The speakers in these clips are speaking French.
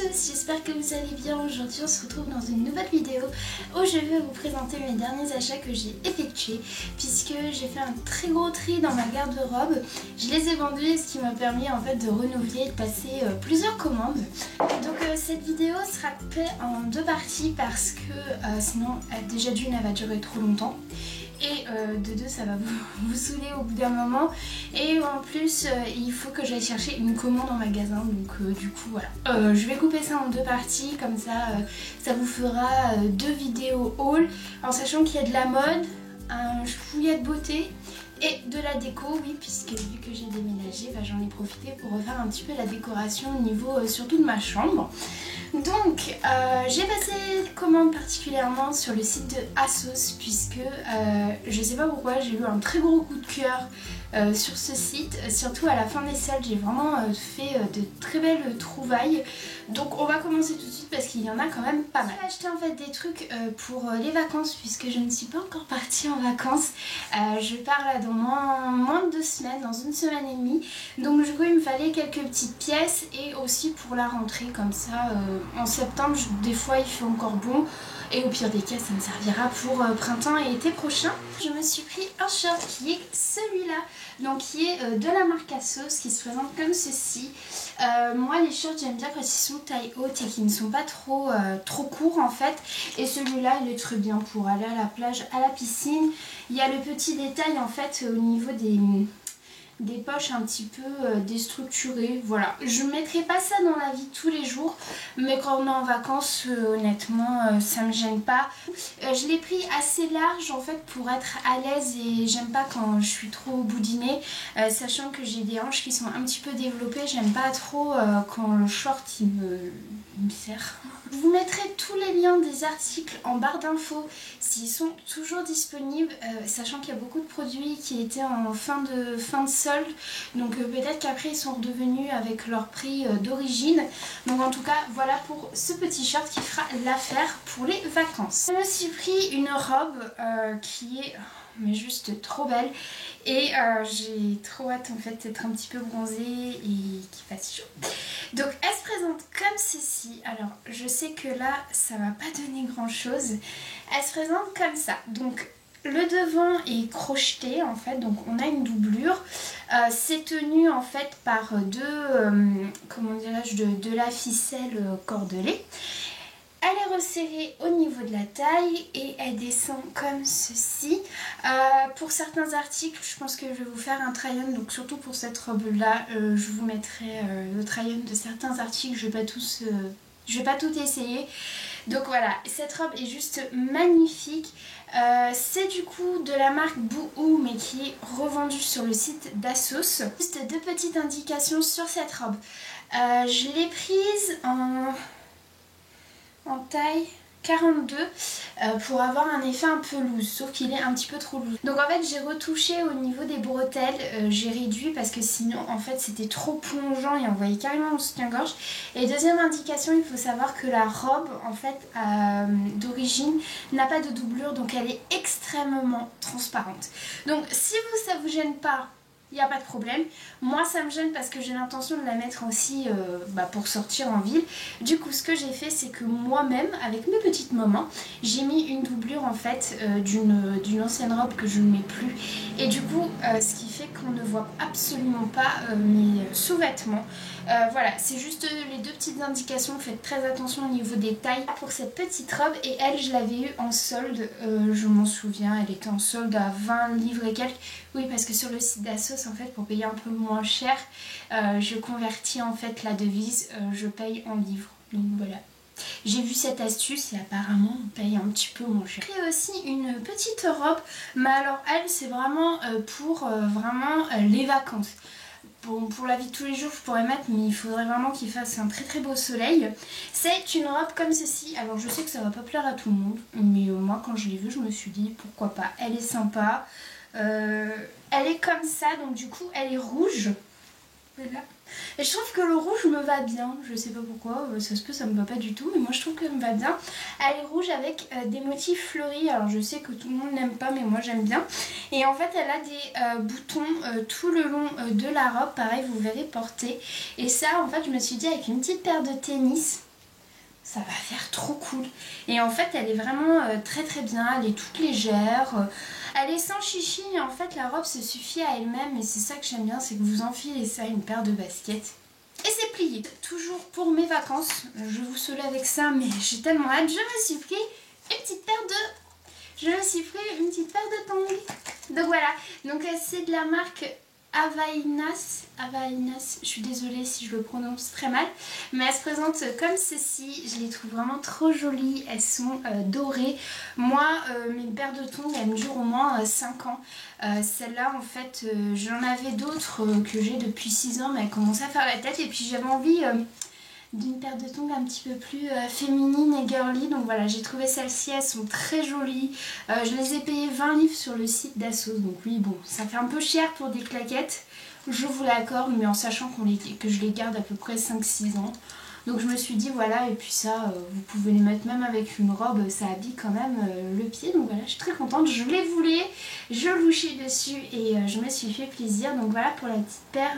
tous, j'espère que vous allez bien. Aujourd'hui on se retrouve dans une nouvelle vidéo où je vais vous présenter mes derniers achats que j'ai effectués, puisque j'ai fait un très gros tri dans ma garde-robe. Je les ai vendus, ce qui m'a permis en fait de renouveler et de passer plusieurs commandes. Donc cette vidéo sera coupée en deux parties parce que sinon déjà d'une elle va durer trop longtemps. Et de deux, ça va vous saouler au bout d'un moment. Et en plus, il faut que j'aille chercher une commande en magasin. Donc du coup, voilà. Je vais couper ça en deux parties. Comme ça, ça vous fera deux vidéos haul. En sachant qu'il y a de la mode, un fouillet de beauté et de la déco. Oui, puisque vu que j'ai déménagé, bah, j'en ai profité pour refaire un petit peu la décoration au niveau surtout de ma chambre. Donc j'ai passé commande particulièrement sur le site de ASOS puisque je sais pas pourquoi j'ai eu un très gros coup de cœur sur ce site, surtout à la fin des soldes. J'ai vraiment fait de très belles trouvailles. Donc on va commencer tout de suite parce qu'il y en a quand même pas mal. J'ai acheté en fait des trucs pour les vacances puisque je ne suis pas encore partie en vacances. Je pars là dans moins de 2 semaines, dans une semaine et demie. Donc du coup il me fallait quelques petites pièces et aussi pour la rentrée comme ça. En septembre des fois il fait encore bon. Et au pire des cas, ça me servira pour printemps et été prochain. Je me suis pris un short qui est celui-là, donc qui est de la marque ASOS, qui se présente comme ceci. Moi, les shorts, j'aime bien quand ils sont taille haute et qui ne sont pas trop courts en fait. Et celui-là, il est très bien pour aller à la plage, à la piscine. Il y a le petit détail en fait au niveau des poches un petit peu déstructurées. Voilà, je ne mettrai pas ça dans la vie de tous les jours, mais quand on est en vacances, honnêtement ça me gêne pas. Je l'ai pris assez large en fait pour être à l'aise et j'aime pas quand je suis trop boudinée, sachant que j'ai des hanches qui sont un petit peu développées. J'aime pas trop quand le short il me serre. Je vous mettrai tous les liens des articles en barre d'infos s'ils sont toujours disponibles, sachant qu'il y a beaucoup de produits qui étaient en fin de solde, donc peut-être qu'après ils sont redevenus avec leur prix d'origine. Donc en tout cas voilà pour ce petit short qui fera l'affaire pour les vacances. Je me suis pris une robe qui est mais juste trop belle et j'ai trop hâte en fait d'être un petit peu bronzée et qu'il fasse chaud. Donc elle se présente comme ceci. Alors je sais que là ça va pas donner grand chose. Elle se présente comme ça. Donc le devant est crocheté en fait, donc on a une doublure. C'est tenu en fait par comment dirais-je, de la ficelle cordelée. Elle est resserrée au niveau de la taille et elle descend comme ceci. Pour certains articles, je pense que je vais vous faire un try-on, donc surtout pour cette robe là, je vous mettrai le try-on de certains articles, je vais pas tout essayer. Donc voilà, cette robe est juste magnifique. C'est du coup de la marque Boohoo mais qui est revendue sur le site d'ASOS. Juste deux petites indications sur cette robe. Je l'ai prise en taille 42 pour avoir un effet un peu loose, sauf qu'il est un petit peu trop loose. Donc en fait j'ai retouché au niveau des bretelles, j'ai réduit parce que sinon en fait c'était trop plongeant et on voyait carrément mon soutien-gorge. Et deuxième indication, il faut savoir que la robe en fait d'origine n'a pas de doublure, donc elle est extrêmement transparente. Donc si ça vous gêne pas, il n'y a pas de problème. Moi ça me gêne parce que j'ai l'intention de la mettre aussi pour sortir en ville. Du coup ce que j'ai fait, c'est que moi-même avec mes petites mamans, j'ai mis une doublure en fait d'une ancienne robe que je ne mets plus. Et du coup ce qui fait qu'on ne voit absolument pas mes sous-vêtements. Voilà, c'est juste les deux petites indications. Faites très attention au niveau des tailles pour cette petite robe. Et elle, je l'avais eue en solde, je m'en souviens, elle était en solde à 20 livres et quelques. Oui, parce que sur le site d'ASOS en fait, pour payer un peu moins cher, je convertis en fait la devise, je paye en livres. Donc voilà, j'ai vu cette astuce et apparemment on paye un petit peu moins cher. J'ai pris aussi une petite robe, mais alors elle c'est vraiment pour les vacances. Bon, pour la vie de tous les jours je pourrais mettre, mais il faudrait vraiment qu'il fasse un très beau soleil. C'est une robe comme ceci. Alors je sais que ça va pas plaire à tout le monde, mais moi quand je l'ai vue je me suis dit pourquoi pas. Elle est sympa, elle est comme ça, donc du coup elle est rouge. Voilà. Et je trouve que le rouge me va bien, je sais pas pourquoi, ça se peut ça me va pas du tout, mais moi je trouve qu'elle me va bien. Elle est rouge avec des motifs fleuris, alors je sais que tout le monde n'aime pas mais moi j'aime bien. Et en fait elle a des boutons tout le long de la robe, pareil vous verrez porter. Et ça en fait je me suis dit avec une petite paire de tennis, ça va faire trop cool. Et en fait elle est vraiment très bien, elle est toute légère, elle est sans chichi et en fait la robe se suffit à elle-même et c'est ça que j'aime bien, c'est que vous enfilez ça, une paire de baskets et c'est plié. Toujours pour mes vacances, je vous saoule avec ça mais j'ai tellement hâte, je me suis pris une petite paire de tongs. Donc voilà, donc c'est de la marque Havaianas, je suis désolée si je le prononce très mal, mais elles se présentent comme ceci, je les trouve vraiment trop jolies, elles sont dorées. Moi, mes paires de tongs, elles me durent au moins 5 ans. Celle-là, en fait, j'en avais d'autres que j'ai depuis 6 ans, mais elles commençaient à faire la tête et puis j'avais envie d'une paire de tongs un petit peu plus féminine et girly, donc voilà, j'ai trouvé celles-ci, elles sont très jolies. Je les ai payées 20 livres sur le site d'Assos, donc oui bon, ça fait un peu cher pour des claquettes, je vous l'accorde, mais en sachant que je les garde à peu près 5-6 ans. Donc je me suis dit voilà, et puis ça, vous pouvez les mettre même avec une robe, ça habille quand même le pied, donc voilà, je suis très contente, je les voulais, je louchais dessus et je me suis fait plaisir, donc voilà pour la petite paire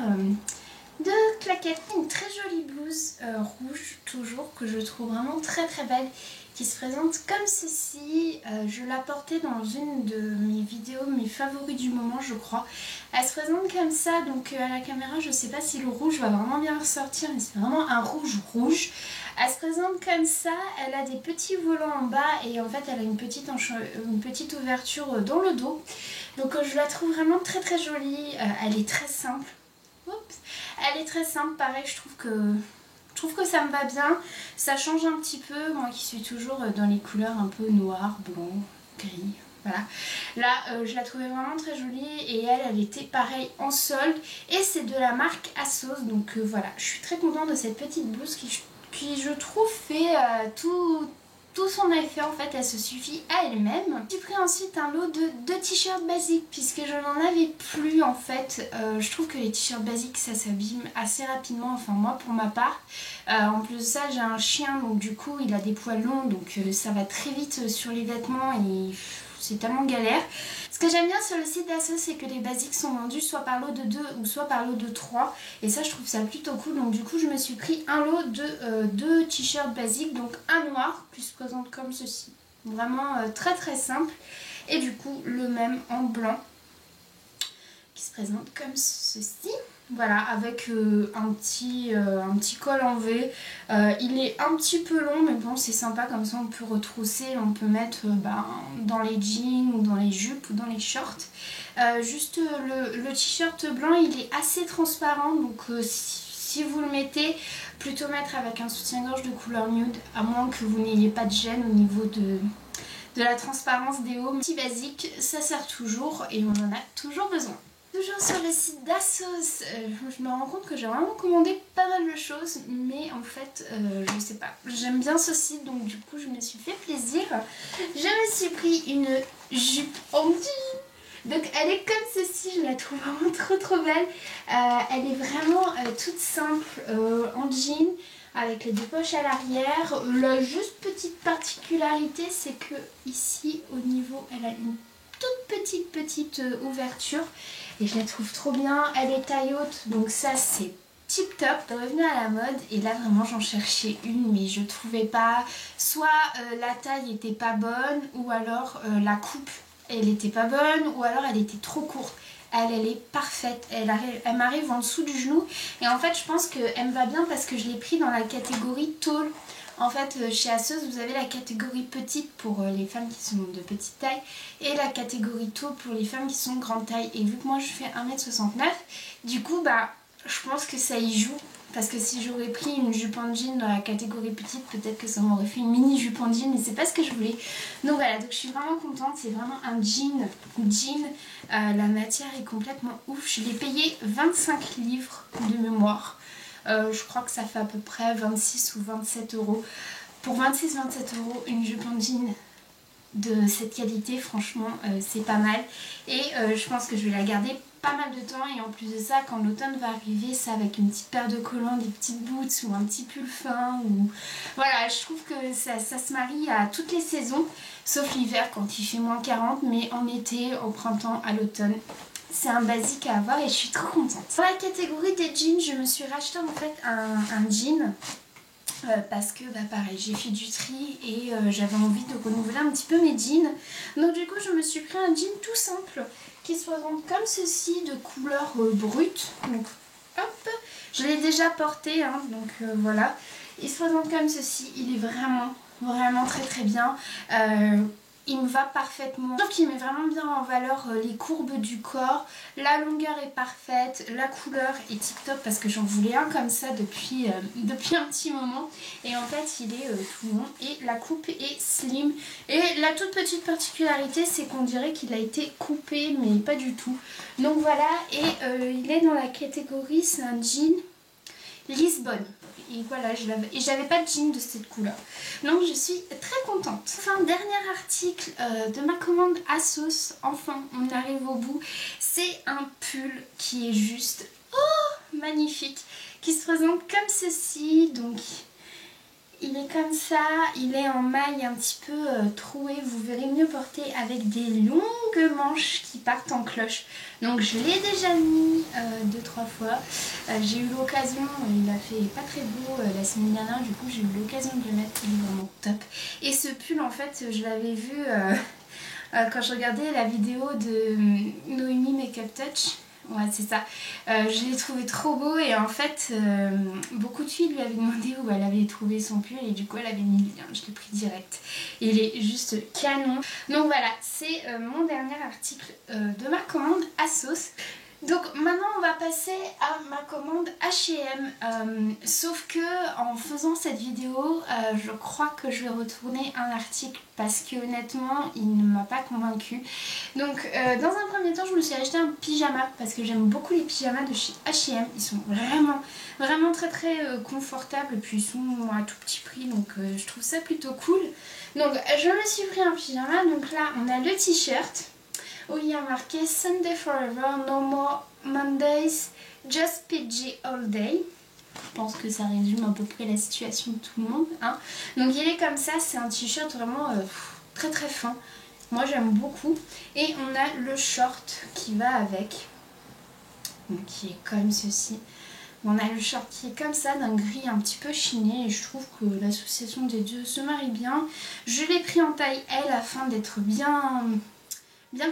de claquettes. Une très jolie blouse rouge toujours que je trouve vraiment très belle qui se présente comme ceci. Je l'ai portée dans une de mes vidéos, mes favoris du moment je crois. Elle se présente comme ça, donc à la caméra je sais pas si le rouge va vraiment bien ressortir, mais c'est vraiment un rouge. Elle se présente comme ça, elle a des petits volants en bas et en fait elle a une petite ouverture dans le dos. Donc je la trouve vraiment très jolie, elle est très simple. Oups. Elle est très simple, pareil, je trouve que ça me va bien. Ça change un petit peu, moi qui suis toujours dans les couleurs un peu noir, blanc, gris. Voilà. Là, je la trouvais vraiment très jolie et elle était pareil en solde. Et c'est de la marque Assos, donc voilà. Je suis très contente de cette petite blouse qui je trouve fait tout son effet, en fait elle se suffit à elle-même. J'ai pris ensuite un lot de 2 t-shirts basiques puisque je n'en avais plus en fait. Je trouve que les t-shirts basiques ça s'abîme assez rapidement, enfin moi pour ma part. En plus de ça j'ai un chien donc du coup il a des poils longs donc ça va très vite sur les vêtements et c'est tellement galère. Ce que j'aime bien sur le site d'Assos, c'est que les basiques sont vendus soit par lot de 2 ou soit par lot de 3. Et ça, je trouve ça plutôt cool. Donc du coup, je me suis pris un lot de 2 t-shirts basiques. Donc un noir qui se présente comme ceci. Vraiment très simple. Et du coup, le même en blanc qui se présente comme ceci. Voilà, avec un petit col en V. Il est un petit peu long, mais bon, c'est sympa, comme ça on peut retrousser, on peut mettre dans les jeans ou dans les jupes ou dans les shorts. Juste le t-shirt blanc, il est assez transparent, donc si vous le mettez, plutôt mettre avec un soutien-gorge de couleur nude, à moins que vous n'ayez pas de gêne au niveau de la transparence des hauts. Petit basique, ça sert toujours et on en a toujours besoin. Toujours sur le site d'Assos, je me rends compte que j'ai vraiment commandé pas mal de choses, mais en fait, je sais pas, j'aime bien ce site, donc du coup je me suis fait plaisir. Je me suis pris une jupe en jean, donc elle est comme ceci, je la trouve vraiment trop belle. Elle est vraiment toute simple en jean, avec les 2 poches à l'arrière. La juste petite particularité, c'est que ici au niveau, elle a une toute petite ouverture et je la trouve trop bien. Elle est taille haute, donc ça c'est tip top, revenu à la mode. Et là vraiment j'en cherchais une mais je trouvais pas, soit la taille était pas bonne, ou alors la coupe elle était pas bonne, ou alors elle était trop courte. Elle est parfaite, elle m'arrive en dessous du genou et en fait je pense qu'elle me va bien parce que je l'ai pris dans la catégorie tall. En fait, chez Assos, vous avez la catégorie petite pour les femmes qui sont de petite taille et la catégorie tall pour les femmes qui sont grande taille. Et vu que moi je fais 1m69, du coup, je pense que ça y joue. Parce que si j'aurais pris une jupe en jean dans la catégorie petite, peut-être que ça m'aurait fait une mini jupe en jean, mais c'est pas ce que je voulais. Donc voilà, donc je suis vraiment contente, c'est vraiment un jean. La matière est complètement ouf. Je l'ai payé 25 livres de mémoire. Je crois que ça fait à peu près 26 ou 27 euros. Pour 26-27 euros, une jupe en jean de cette qualité, franchement, c'est pas mal. Et je pense que je vais la garder pas mal de temps. Et en plus de ça, quand l'automne va arriver, ça avec une petite paire de collants, des petites boots ou un petit pull fin. Ou... Voilà, je trouve que ça se marie à toutes les saisons, sauf l'hiver quand il fait moins 40, mais en été, au printemps, à l'automne. C'est un basique à avoir et je suis trop contente. Pour la catégorie des jeans, je me suis racheté en fait un jean parce que bah pareil, j'ai fait du tri et j'avais envie de renouveler un petit peu mes jeans. Donc du coup je me suis pris un jean tout simple qui se présente comme ceci, de couleur brute. Donc hop, je l'ai déjà porté hein, donc voilà. Il se présente comme ceci, il est vraiment très bien. Il me va parfaitement. Donc il met vraiment bien en valeur les courbes du corps. La longueur est parfaite. La couleur est tip top parce que j'en voulais un comme ça depuis un petit moment. Et en fait il est tout long. Et la coupe est slim. Et la toute petite particularité c'est qu'on dirait qu'il a été coupé mais pas du tout. Donc voilà. Et il est dans la catégorie, c'est un jean Lisbonne. Et voilà, j'avais pas de jean de cette couleur. Donc je suis très contente. Enfin, dernier article de ma commande ASOS. Enfin, on arrive au bout. C'est un pull qui est juste magnifique. Qui se présente comme ceci. Donc il est comme ça, il est en maille un petit peu trouée, vous verrez mieux porter avec des longues manches qui partent en cloche. Donc je l'ai déjà mis 2-3 fois, j'ai eu l'occasion, il a fait pas très beau la semaine dernière, du coup j'ai eu l'occasion de le mettre, il est vraiment top. Et ce pull en fait je l'avais vu quand je regardais la vidéo de Noémie Makeup Touch. Ouais c'est ça, je l'ai trouvé trop beau et en fait beaucoup de filles lui avaient demandé où elle avait trouvé son pull et du coup elle avait mis le lien, je l'ai pris direct. Il est juste canon. Donc voilà, c'est mon dernier article de ma commande ASOS. Donc maintenant on va passer à ma commande H&M, sauf que en faisant cette vidéo je crois que je vais retourner un article parce que honnêtement il ne m'a pas convaincue. Donc dans un premier temps je me suis acheté un pyjama parce que j'aime beaucoup les pyjamas de chez H&M, ils sont vraiment très confortables et puis ils sont à tout petit prix donc je trouve ça plutôt cool. Donc je me suis pris un pyjama, donc là on a le t-shirt où il y a marqué Sunday Forever, No More Mondays, Just PG All Day. Je pense que ça résume à peu près la situation de tout le monde. Hein. Donc il est comme ça, c'est un t-shirt vraiment très fin. Moi j'aime beaucoup. Et on a le short qui va avec, donc qui est comme ceci. On a le short qui est comme ça, d'un gris un petit peu chiné et je trouve que l'association des deux se marie bien. Je l'ai pris en taille L afin d'être bien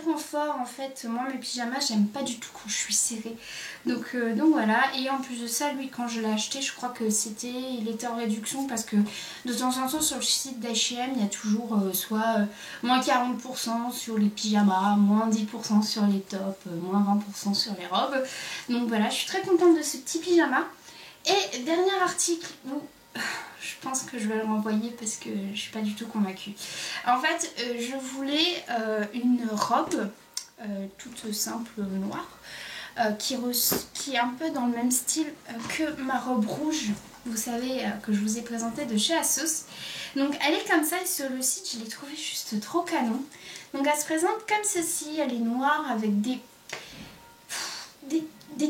confort en fait. Moi mes pyjamas j'aime pas du tout quand je suis serrée donc voilà. Et en plus de ça lui quand je l'ai acheté je crois que il était en réduction parce que de temps en temps sur le site d'H&M il y a toujours soit moins 40% sur les pyjamas, moins 10% sur les tops, moins 20% sur les robes. Donc voilà, je suis très contente de ce petit pyjama. Et dernier article où je pense que je vais le renvoyer parce que je suis pas du tout convaincue. En fait, je voulais une robe toute simple noire qui est un peu dans le même style que ma robe rouge, vous savez, que je vous ai présentée de chez ASOS. Donc elle est comme ça et sur le site je l'ai trouvée juste trop canon. Donc elle se présente comme ceci, elle est noire avec des toutes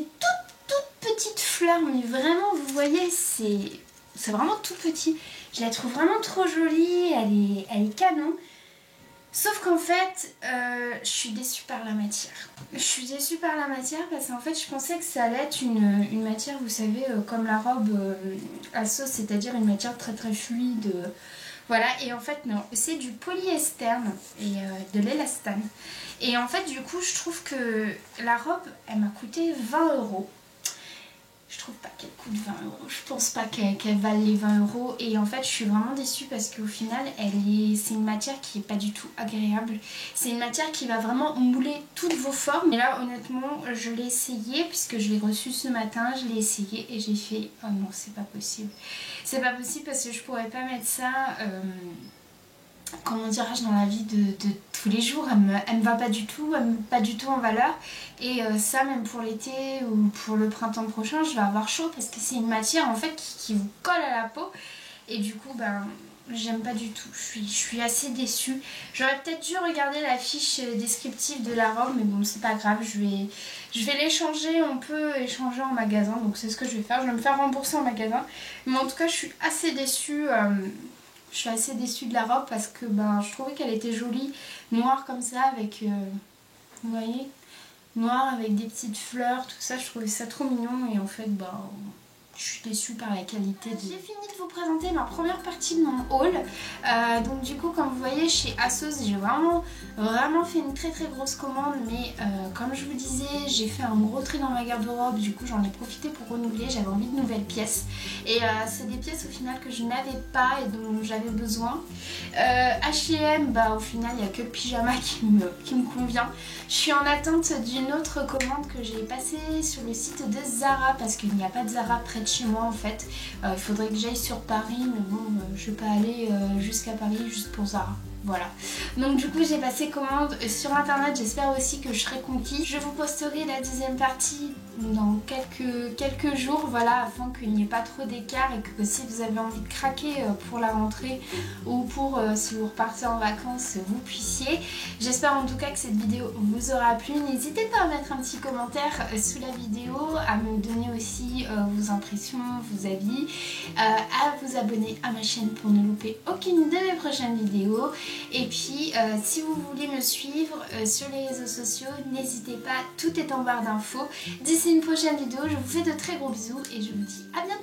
petites fleurs, mais vraiment vous voyez c'est vraiment tout petit. Je la trouve vraiment trop jolie, elle est canon. Sauf qu'en fait, je suis déçue par la matière. Je suis déçue par la matière parce qu'en fait, je pensais que ça allait être une matière, vous savez, comme la robe ASOS, c'est-à-dire une matière très fluide. Voilà, et en fait, non, c'est du polyesterne et de l'élastane. Et en fait, du coup, je trouve que la robe, elle m'a coûté 20 €. Je trouve pas qu'elle coûte 20 €, je pense pas qu'elle vaille les 20 € et en fait je suis vraiment déçue parce qu'au final c'est une matière qui est pas du tout agréable. C'est une matière qui va vraiment mouler toutes vos formes. Et là honnêtement je l'ai essayé puisque je l'ai reçu ce matin, je l'ai essayé et j'ai fait oh non c'est pas possible. C'est pas possible parce que je pourrais pas mettre ça comment dirais-je dans la vie de tous les jours, elle me va pas du tout, elle me met pas du tout en valeur et ça même pour l'été ou pour le printemps prochain je vais avoir chaud parce que c'est une matière en fait qui vous colle à la peau et du coup ben j'aime pas du tout, je suis assez déçue. J'aurais peut-être dû regarder la fiche descriptive de la robe mais bon c'est pas grave, je vais l'échanger, on peut échanger en magasin donc c'est ce que je vais faire, je vais me faire rembourser en magasin mais en tout cas je suis assez déçue. Je suis assez déçue de la robe parce que ben, je trouvais qu'elle était jolie, noire comme ça avec, vous voyez, noire avec des petites fleurs, tout ça, je trouvais ça trop mignon et en fait ben, je suis déçue par la qualité. J'ai fini de vous présenter ma première partie de mon haul. Donc du coup, comme vous voyez, chez ASOS, j'ai vraiment fait une très grosse commande. Mais comme je vous disais, j'ai fait un gros tri dans ma garde-robe. Du coup, j'en ai profité pour renouveler. J'avais envie de nouvelles pièces. Et c'est des pièces au final que je n'avais pas et dont j'avais besoin. H&M, bah au final, il n'y a que le pyjama qui me convient. Je suis en attente d'une autre commande que j'ai passée sur le site de Zara parce qu'il n'y a pas de Zara près de chez moi en fait. Il faudrait que j'aille sur Paris, mais bon, je vais pas aller jusqu'à Paris juste pour Zara. Voilà. Donc du coup j'ai passé commande sur internet, j'espère aussi que je serai conquise. Je vous posterai la deuxième partie dans quelques jours, voilà, afin qu'il n'y ait pas trop d'écart et que si vous avez envie de craquer pour la rentrée ou pour si vous repartez en vacances, vous puissiez. J'espère en tout cas que cette vidéo vous aura plu. N'hésitez pas à mettre un petit commentaire sous la vidéo, à me donner aussi vos impressions, vos avis, à vous abonner à ma chaîne pour ne louper aucune de mes prochaines vidéos. Et puis si vous voulez me suivre sur les réseaux sociaux, n'hésitez pas, tout est en barre d'infos. D'ici une prochaine vidéo, je vous fais de très gros bisous et je vous dis à bientôt.